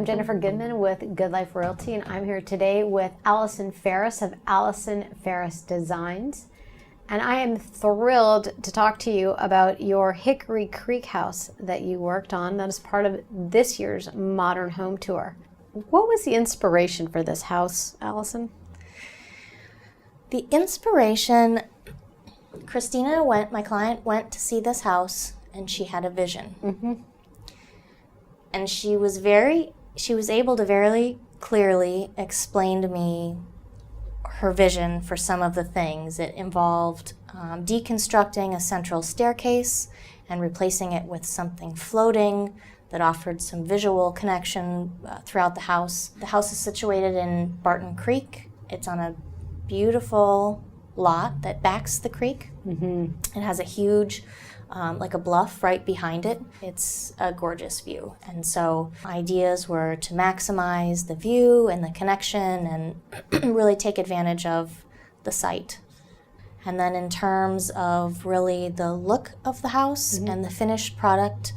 Jennifer Goodman with Good Life Realty, and I'm here today with Allison Ferris of Allison Ferris Designs. And I am thrilled to talk to you about your Hickory Creek house that you worked on. That is part of this year's Modern Home Tour. What was the inspiration for this house, Allison? The inspiration, Christina my client went to see this house and she had a vision. Mm-hmm. And she was able to very clearly explain to me her vision for some of the things. It involved deconstructing a central staircase and replacing it with something floating that offered some visual connection throughout the house. The house is situated in Barton Creek. It's on a beautiful lot that backs the creek. Mm-hmm. It has a huge like a bluff right behind it. It's a gorgeous view. And so ideas were to maximize the view and the connection and really take advantage of the site. And then in terms of really the look of the house and the finished product,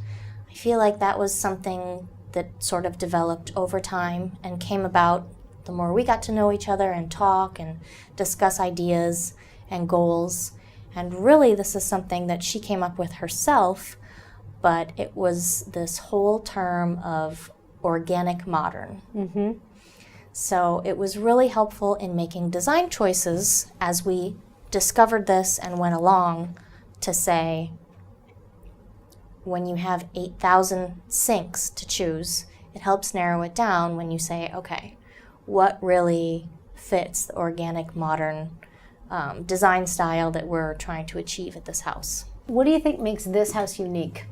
I feel like that was something that sort of developed over time and came about the more we got to know each other and talk and discuss ideas and goals. And really, this is something that she came up with herself, but it was this whole term of organic modern. Mm-hmm. So it was really helpful in making design choices as we discovered this and went along to say, when you have 8,000 sinks to choose, it helps narrow it down when you say, okay, what really fits the organic modern design style that we're trying to achieve at this house. What do you think makes this house unique?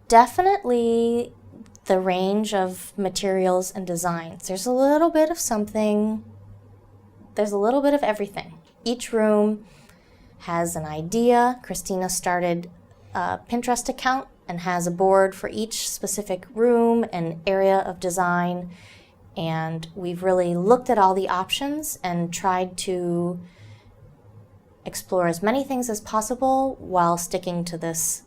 Definitely the range of materials and designs. There's a little bit of something, there's a little bit of everything. Each room has an idea. Christina started a Pinterest account and has a board for each specific room and area of design. And we've really looked at all the options and tried to explore as many things as possible while sticking to this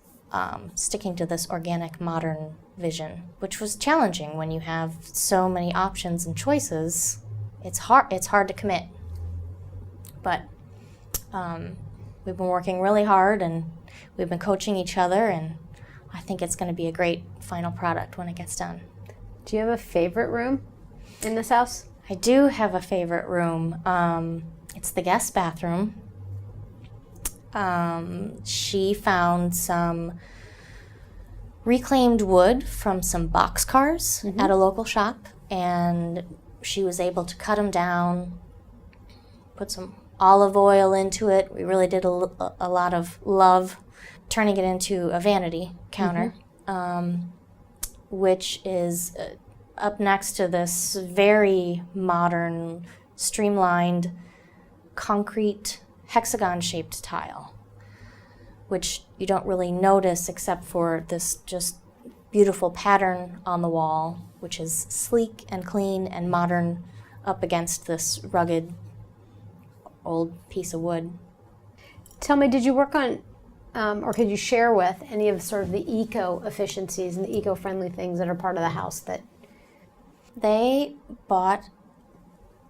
organic modern vision, which was challenging when you have so many options and choices. It's hard to commit, but we've been working really hard and we've been coaching each other, and I think it's going to be a great final product when it gets done. Do you have a favorite room in this house? I do have a favorite room. It's the guest bathroom. She found some reclaimed wood from some boxcars at a local shop, and she was able to cut them down, put some olive oil into it. We really did a lot of love turning it into a vanity counter, which is up next to this very modern, streamlined, concrete hexagon-shaped tile, which you don't really notice except for this just beautiful pattern on the wall, which is sleek and clean and modern up against this rugged old piece of wood. Tell me, did you work on, or could you share with any of sort of the eco-efficiencies and the eco-friendly things that are part of the house? That they bought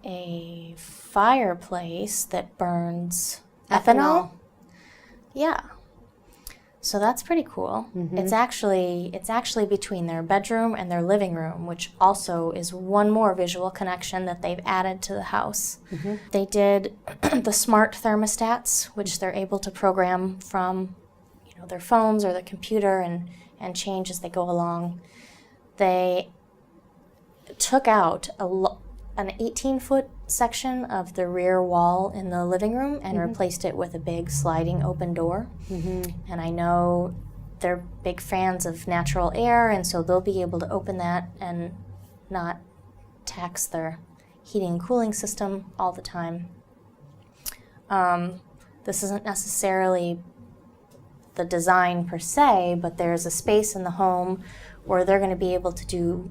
a fireplace that burns ethanol. Yeah. So that's pretty cool. It's actually between their bedroom and their living room, which also is one more visual connection that they've added to the house. They did the smart thermostats, which they're able to program from their phones or the computer and change as they go along. They took out an 18-foot section of the rear wall in the living room and replaced it with a big sliding open door. And I know they're big fans of natural air, and so they'll be able to open that and not tax their heating and cooling system all the time. This isn't necessarily the design per se, but there's a space in the home where they're going to be able to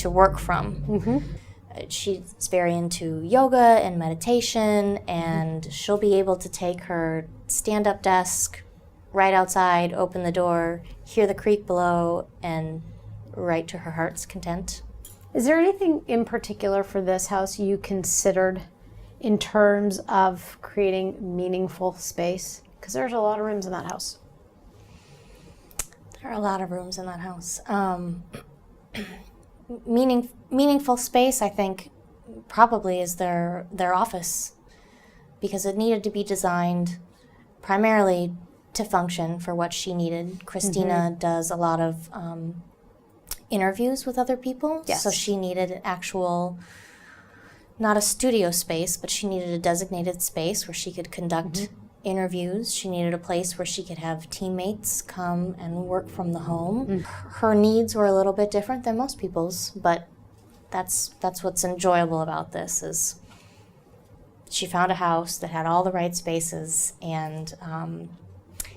work from. She's very into yoga and meditation, and she'll be able to take her stand-up desk right outside, open the door, hear the creek below, and write to her heart's content. Is there anything in particular for this house you considered in terms of creating meaningful space? Because there's a lot of rooms in that house. There are a lot of rooms in that house. Meaningful space, I think, probably is their office, because it needed to be designed primarily to function for what she needed. Christina does a lot of interviews with other people, so she needed an actual, not a studio space, but she needed a designated space where she could conduct interviews. She needed a place where she could have teammates come and work from the home. Her needs were a little bit different than most people's, but that's what's enjoyable about this, is she found a house that had all the right spaces, and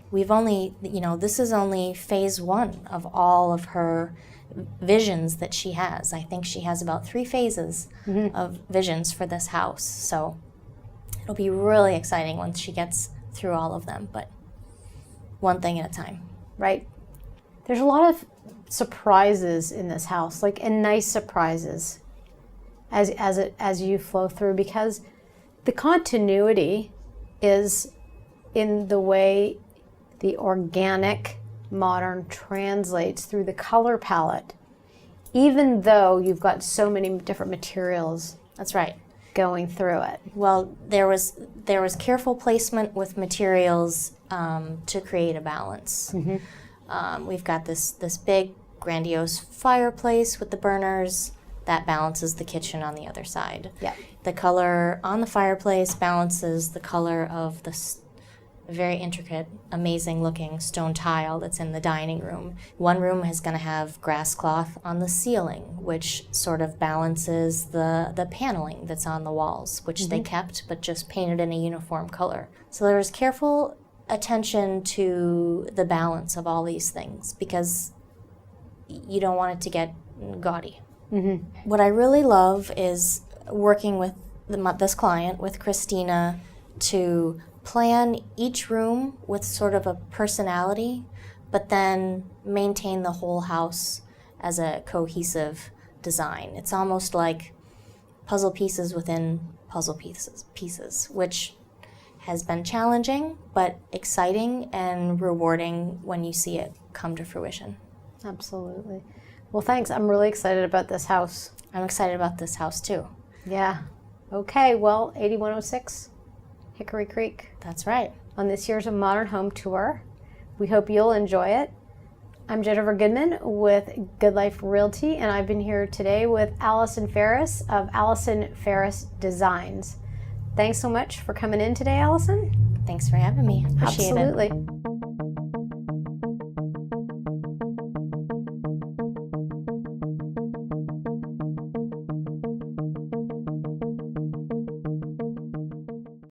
we've only, this is only phase 1 of all of her visions that she has. I think she has about 3 phases of visions for this house, so it'll be really exciting once she gets through all of them, but one thing at a time. Right. There's a lot of surprises in this house, and nice surprises as you flow through, because the continuity is in the way the organic modern translates through the color palette, even though you've got so many different materials. That's right. Going through it. Well, there was careful placement with materials to create a balance. We've got this big, grandiose fireplace with the burners that balances the kitchen on the other side. Yeah. The color on the fireplace balances the color of the very intricate, amazing-looking stone tile that's in the dining room. One room is going to have grass cloth on the ceiling, which sort of balances the paneling that's on the walls, which they kept but just painted in a uniform color. So there was careful attention to the balance of all these things, because you don't want it to get gaudy. What I really love is working with this client, with Christina, to plan each room with sort of a personality, but then maintain the whole house as a cohesive design. It's almost like puzzle pieces within puzzle pieces, which has been challenging, but exciting and rewarding when you see it come to fruition. Absolutely. Well, thanks. I'm really excited about this house. I'm excited about this house too. Yeah. Okay, well, 8106 Hickory Creek. That's right. On this year's Modern Home Tour. We hope you'll enjoy it. I'm Jennifer Goodman with Good Life Realty, and I've been here today with Allison Ferris of Allison Ferris Designs. Thanks so much for coming in today, Allison. Thanks for having me. Appreciate it. Absolutely.